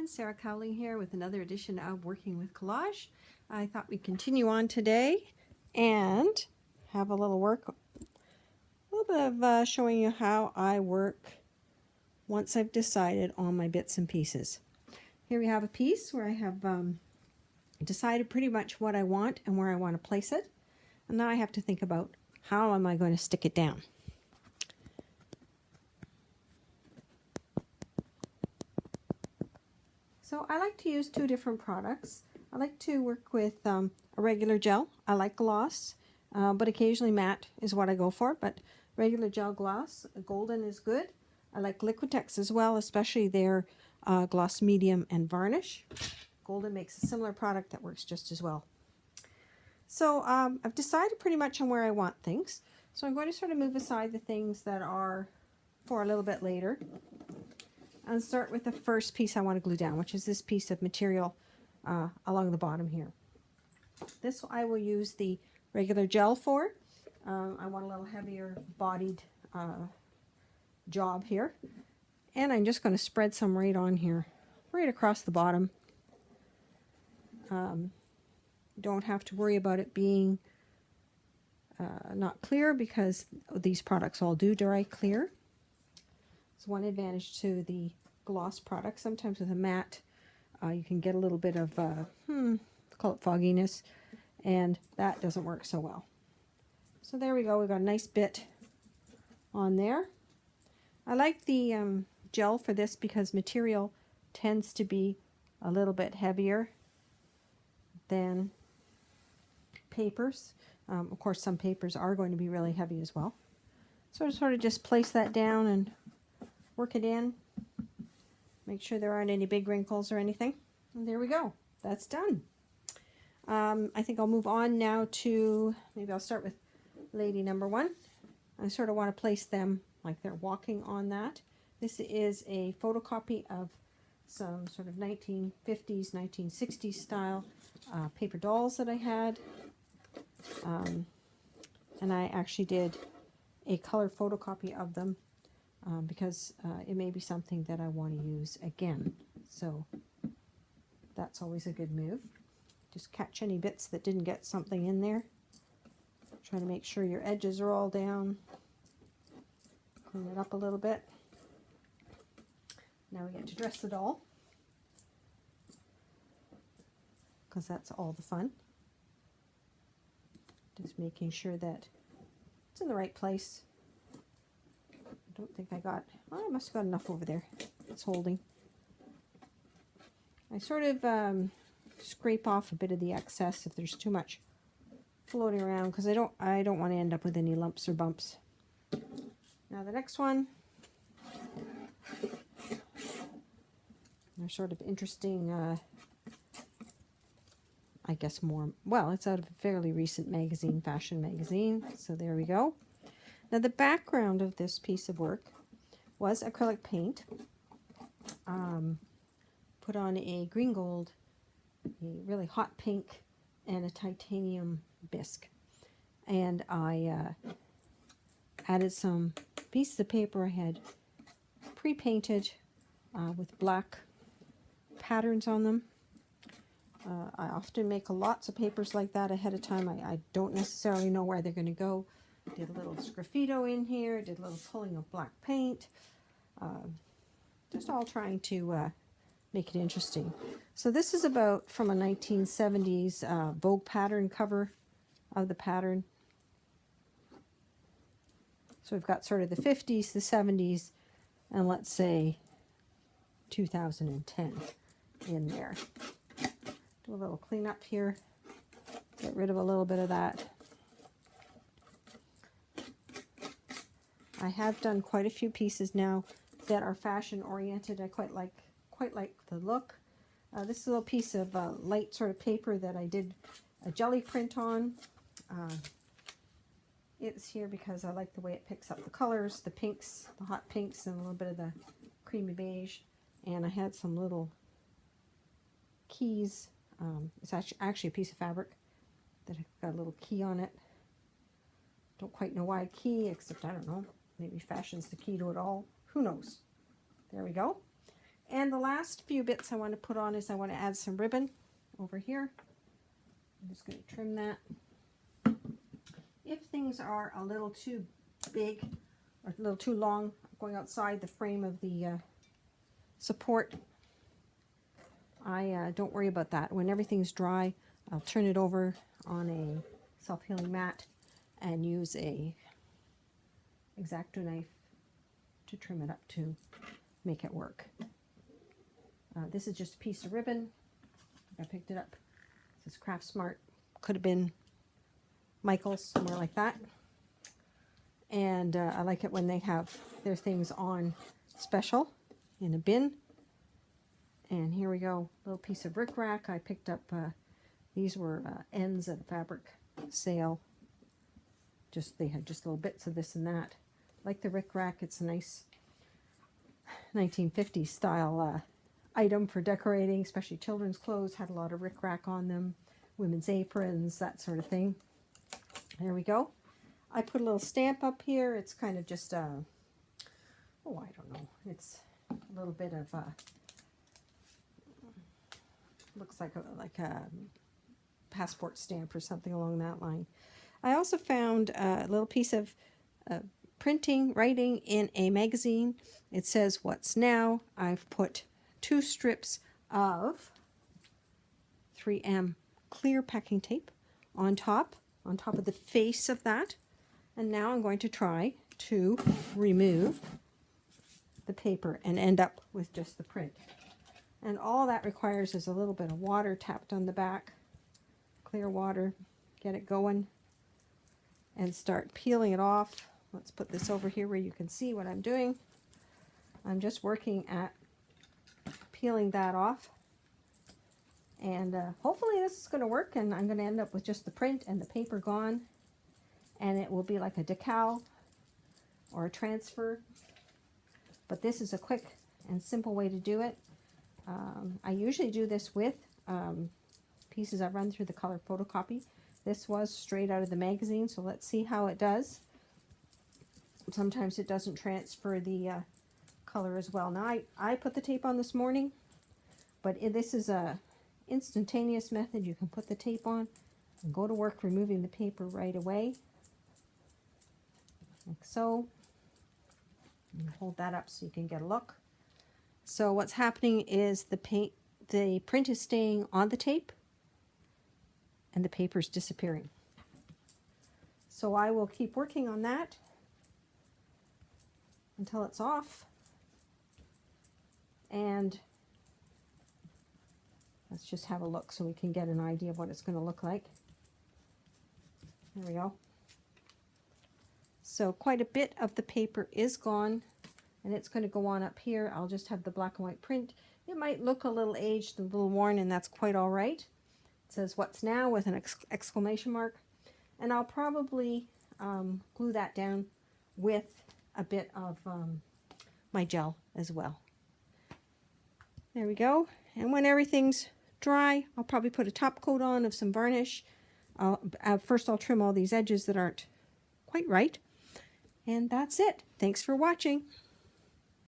everyone, Sarah Cowling here with another edition of Working with Collage. I thought we'd continue on today and have a little bit of showing you how I work once I've decided on my bits and pieces. Here we have a piece where I have decided pretty much what I want and where I want to place it. And now I have to think about how am I going to stick it down. So I like to use two different products. I like to work with a regular gel. I like gloss, but occasionally matte is what I go for. But regular gel gloss, golden is good. I like Liquitex as well, especially their gloss medium and varnish. Golden makes a similar product that works just as well. So I've decided pretty much on where I want things. So I'm going to sort of move aside the things that are for a little bit later. And start with the first piece I want to glue down, which is this piece of material along the bottom here. This I will use the regular gel for. I want a little heavier bodied job here. And I'm just going to spread some right on here, right across the bottom. Don't have to worry about it being not clear because these products all do dry clear. It's one advantage to the gloss product. Sometimes with a matte, you can get a little bit of, call it fogginess, and that doesn't work so well. So there we go. We've got a nice bit on there. I like the gel for this because material tends to be a little bit heavier than papers. Of course, some papers are going to be really heavy as well. So I sort of just place that down and work it in. Make sure there aren't any big wrinkles or anything. And there we go. That's done. I think I'll move on now to, maybe I'll start with lady number one. I sort of want to place them like they're walking on that. This is a photocopy of some sort of 1950s, 1960s style paper dolls that I had. And I actually did a color photocopy of them because it may be something that I want to use again. So that's always a good move. Just catch any bits that didn't get something in there. Try to make sure your edges are all down. Clean it up a little bit. Now we get to dress the doll, because that's all the fun. Just making sure that it's in the right place. I don't think I got, oh, I must have got enough over there. It's holding. I sort of scrape off a bit of the excess if there's too much floating around, because I don't want to end up with any lumps or bumps. Now the next one, they're sort of interesting, I guess more, well, it's out of a fairly recent magazine, fashion magazine, so there we go. Now the background of this piece of work was acrylic paint, put on a green gold, a really hot pink, and a titanium bisque. And I added some pieces of paper I had pre-painted with black patterns on them. I often make lots of papers like that ahead of time. I don't necessarily know where they're going to go. Did a little sgraffito in here, did a little pulling of black paint. Just all trying to make it interesting. So this is about from a 1970s Vogue pattern cover of the pattern. So we've got sort of the 50s, the 70s, and let's say 2010 in there. Do a little cleanup here, get rid of a little bit of that. I have done quite a few pieces now that are fashion oriented. I quite like the look. This is a little piece of light sort of paper that I did a jelly print on. It's here because I like the way it picks up the colors, the pinks, the hot pinks, and a little bit of the creamy beige. And I had some little keys. It's actually a piece of fabric that got a little key on it. Don't quite know why key, except I don't know. Maybe fashion's the key to it all. Who knows? There we go. And the last few bits I want to put on is I want to add some ribbon over here. I'm just going to trim that. If things are a little too big or a little too long, going outside the frame of the support, I don't worry about that. When everything's dry, I'll turn it over on a self-healing mat and use a X-Acto knife to trim it up to make it work. This is just a piece of ribbon. I picked it up. This is Craft Smart. Could have been Michael's, somewhere like that. And I like it when they have their things on special in a bin. And here we go, little piece of rickrack. I picked up, these were ends at a fabric sale. They had just little bits of this and that. Like the rickrack, it's a nice 1950s style item for decorating, especially children's clothes. Had a lot of rickrack on them, women's aprons, that sort of thing. There we go. I put a little stamp up here. It's kind of just oh, I don't know. It's a little bit of looks like a passport stamp or something along that line. I also found a little piece of writing in a magazine. It says "What's Now." I've put 2 strips of 3M clear packing tape on top of the face of that. And now I'm going to try to remove the paper and end up with just the print. And all that requires is a little bit of water tapped on the back, clear water, get it going, and start peeling it off. Let's put this over here where you can see what I'm doing. I'm just working at peeling that off. And hopefully this is going to work, and I'm going to end up with just the print and the paper gone. And it will be like a decal or a transfer. But this is a quick and simple way to do it. I usually do this with pieces I run through the color photocopy. This was straight out of the magazine, so let's see how it does. Sometimes it doesn't transfer the color as well. Now I put the tape on this morning, but this is a instantaneous method. You can put the tape on and go to work removing the paper right away, like so. And hold that up so you can get a look. So what's happening is the print is staying on the tape and the paper's disappearing. So I will keep working on that until it's off. And let's just have a look so we can get an idea of what it's going to look like. There we go. So quite a bit of the paper is gone, and it's going to go on up here. I'll just have the black and white print. It might look a little aged and a little worn, and that's quite all right. It says "What's Now" with an exclamation mark. And I'll probably glue that down with a bit of my gel as well. There we go. And when everything's dry, I'll probably put a top coat on of some varnish. First I'll trim all these edges that aren't quite right. And that's it. Thanks for watching.